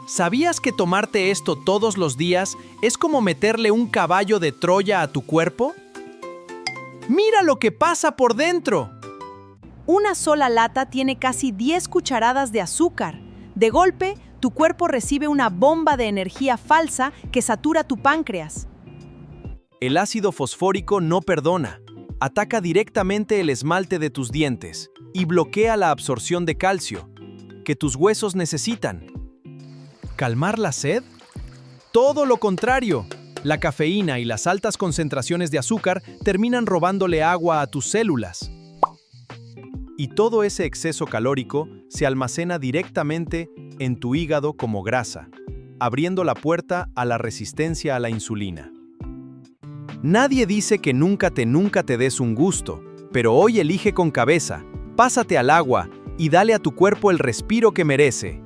¿Sabías que tomarte esto todos los días es como meterle un caballo de Troya a tu cuerpo? ¡Mira lo que pasa por dentro! Una sola lata tiene casi 10 cucharadas de azúcar. De golpe, tu cuerpo recibe una bomba de energía falsa que satura tu páncreas. El ácido fosfórico no perdona. Ataca directamente el esmalte de tus dientes y bloquea la absorción de calcio, que tus huesos necesitan. ¿Calmar la sed? Todo lo contrario. La cafeína y las altas concentraciones de azúcar terminan robándole agua a tus células. Y todo ese exceso calórico se almacena directamente en tu hígado como grasa, abriendo la puerta a la resistencia a la insulina. Nadie dice que nunca te des un gusto, pero hoy elige con cabeza, pásate al agua y dale a tu cuerpo el respiro que merece.